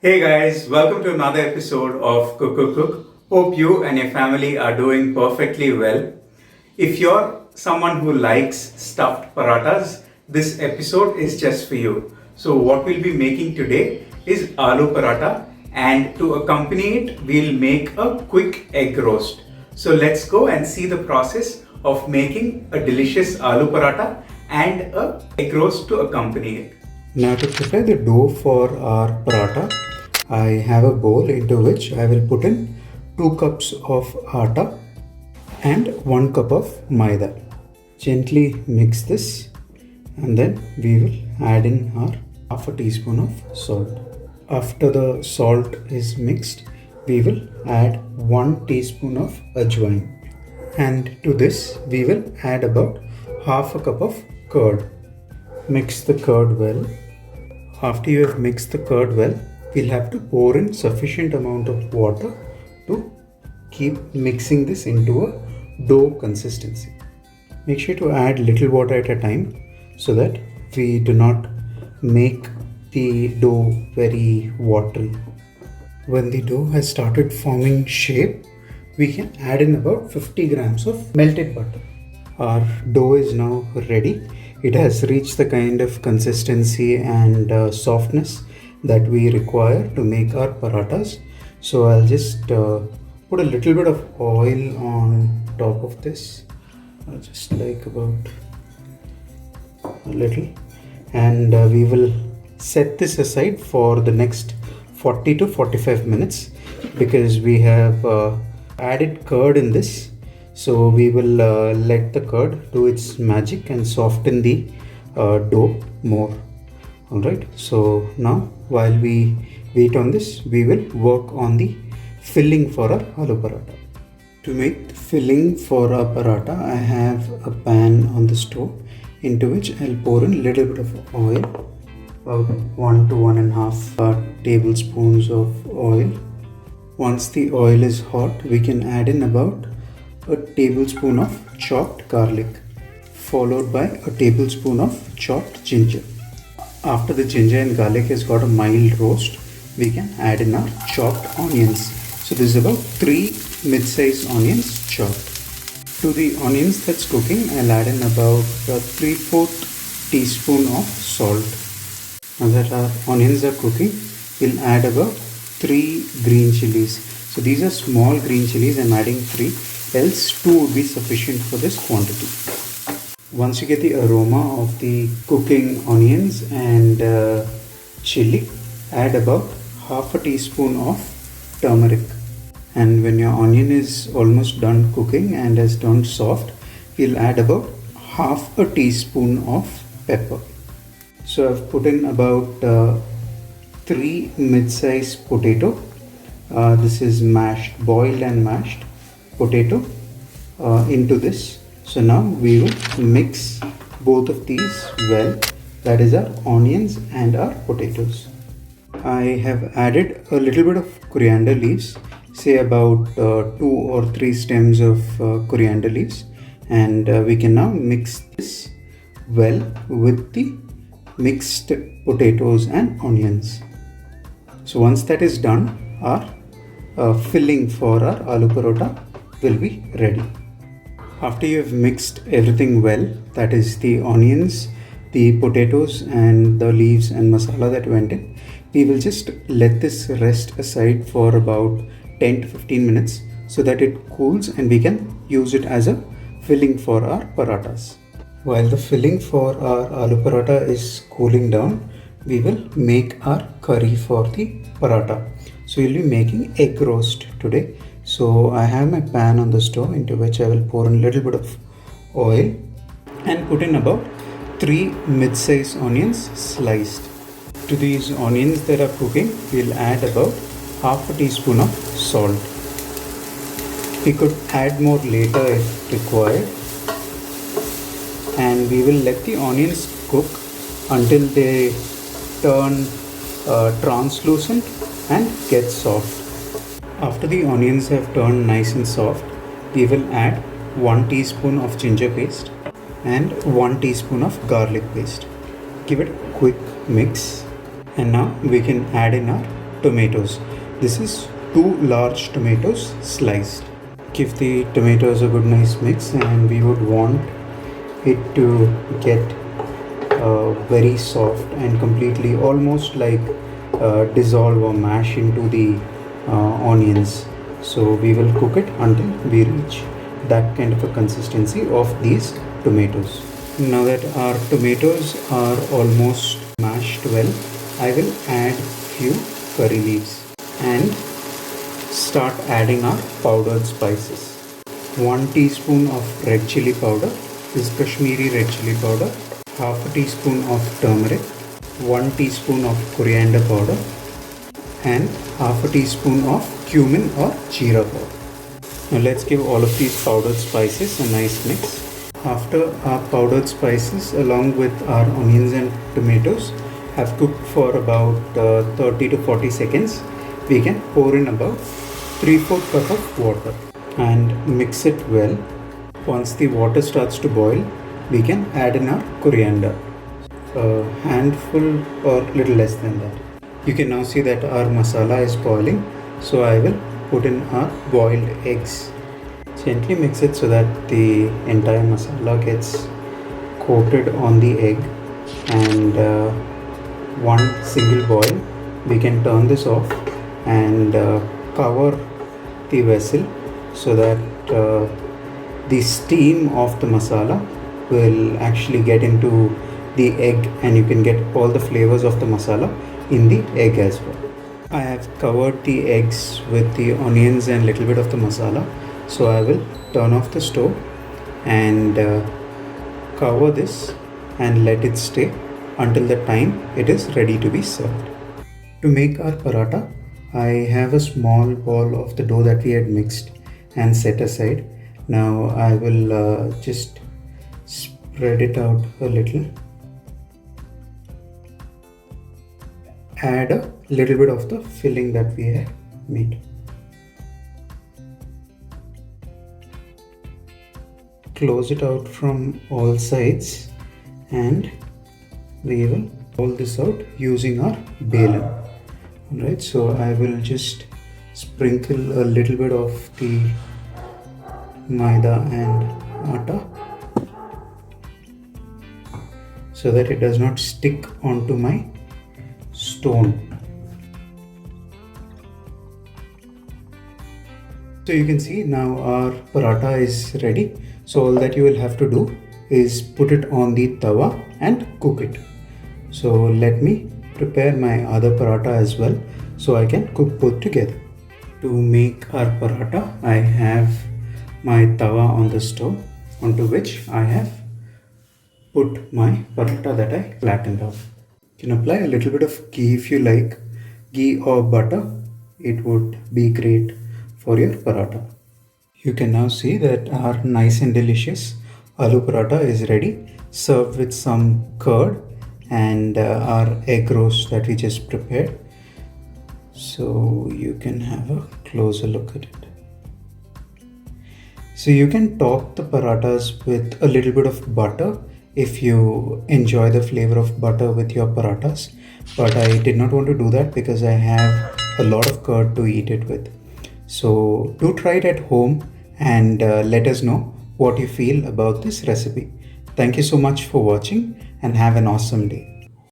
Hey guys, welcome to another episode of Cook Cook Cook. Hope you and your family are doing perfectly well. If you're someone who likes stuffed parathas, this episode is just for you. So, what we'll be making today is aloo paratha, and to accompany it, we'll make a quick egg roast. So, let's go and see the process of making a delicious aloo paratha and a egg roast to accompany it. Now to prepare the dough for our paratha, I have a bowl into which I will put in 2 cups of atta and 1 cup of maida. Gently mix this and then we will add in our half a teaspoon of salt. After the salt is mixed, we will add 1 teaspoon of ajwain. And to this we will add about half a cup of curd. Mix the curd well. After you have mixed the curd well, we'll have to pour in sufficient amount of water to keep mixing this into a dough consistency. Make sure to add little water at a time so that we do not make the dough very watery. When the dough has started forming shape, we can add in about 50 grams of melted butter. Our dough is now ready. It has reached the kind of consistency and softness that we require to make our parathas. So I'll just put a little bit of oil on top of this, just like about a little, and we will set this aside for the next 40 to 45 minutes because we have added curd in this. So we will let the curd do its magic and soften the dough more. Alright, so now while we wait on this, we will work on the filling for our aloo paratha. To make the filling for our paratha, I have a pan on the stove into which I'll pour in a little bit of oil, about 1 to 1.5 tablespoons of oil. Once the oil is hot, we can add in about a tablespoon of chopped garlic, followed by a tablespoon of chopped ginger. After the ginger and garlic has got a mild roast, we can add in our chopped onions. So this is about 3 mid-sized onions chopped. To the onions that's cooking, I'll add in about 3/4 teaspoon of salt. Now that our onions are cooking, we'll add about 3 green chilies. So these are small green chilies. I'm adding 3, else 2 would be sufficient for this quantity. Once you get the aroma of the cooking onions and chili, add about half a teaspoon of turmeric. And when your onion is almost done cooking and has turned soft, you'll add about half a teaspoon of pepper. So I've put in about 3 mid-sized potato. This is mashed, boiled and mashed potato into this. So now we will mix both of these well, that is our onions and our potatoes. I have added a little bit of coriander leaves, say about 2 or 3 stems of coriander leaves, and we can now mix this well with the mixed potatoes and onions. So once that is done, our filling for our aloo paratha will be ready. After you have mixed everything well, that is the onions, the potatoes and the leaves and masala that went in, we will just let this rest aside for about 10 to 15 minutes so that it cools and we can use it as a filling for our parathas. While the filling for our aloo paratha is cooling down, we will make our curry for the paratha. So we'll be making egg roast today. So I have my pan on the stove into which I will pour in a little bit of oil and put in about 3 mid-sized onions sliced. To these onions that are cooking, we'll add about half a teaspoon of salt. We could add more later if required. And we will let the onions cook until they turn translucent and get soft. After the onions have turned nice and soft, we will add 1 teaspoon of ginger paste and 1 teaspoon of garlic paste. Give it a quick mix, and now we can add in our tomatoes. This is 2 large tomatoes sliced. Give the tomatoes a good nice mix, and we would want it to get very soft and completely almost like dissolve or mash into the onions. So we will cook it until we reach that kind of a consistency of these tomatoes. Now that our tomatoes are almost mashed well, I will add few curry leaves and start adding our powdered spices. 1 teaspoon of red chili powder, this is Kashmiri red chili powder, half a teaspoon of turmeric, 1 teaspoon of coriander powder, and half a teaspoon of cumin or jeera powder. Now let's give all of these powdered spices a nice mix. After our powdered spices along with our onions and tomatoes have cooked for about 30 to 40 seconds, we can pour in about 3/4 cup of water and mix it well. Once the water starts to boil, we can add in our coriander, a handful or little less than that. You can now see that our masala is boiling, so I will put in our boiled eggs. Gently mix it so that the entire masala gets coated on the egg, and one single boil we can turn this off and cover the vessel so that the steam of the masala will actually get into the egg, and you can get all the flavors of the masala in the egg as well. I have covered the eggs with the onions and little bit of the masala, so I will turn off the stove and cover this and let it stay until the time it is ready to be served. To make our paratha, I have a small ball of the dough that we had mixed and set aside. Now I will just spread it out a little, add a little bit of the filling that we had made, close it out from all sides, and we will roll this out using our balan. Alright, so I will just sprinkle a little bit of the maida and atta so that it does not stick onto my stone. So you can see now our paratha is ready. So all that you will have to do is put it on the tawa and cook it. So let me prepare my other paratha as well so I can cook both together. To make our paratha, I have my tawa on the stove onto which I have put my paratha that I flattened out. You can apply a little bit of ghee if you like, ghee or butter. It would be great for your paratha. You can now see that our nice and delicious aloo paratha is ready, served with some curd and our egg roast that we just prepared. So you can have a closer look at it. So you can top the parathas with a little bit of butter if you enjoy the flavor of butter with your parathas, but I did not want to do that because I have a lot of curd to eat it with. So do try it at home and let us know what you feel about this recipe. Thank you so much for watching and have an awesome day.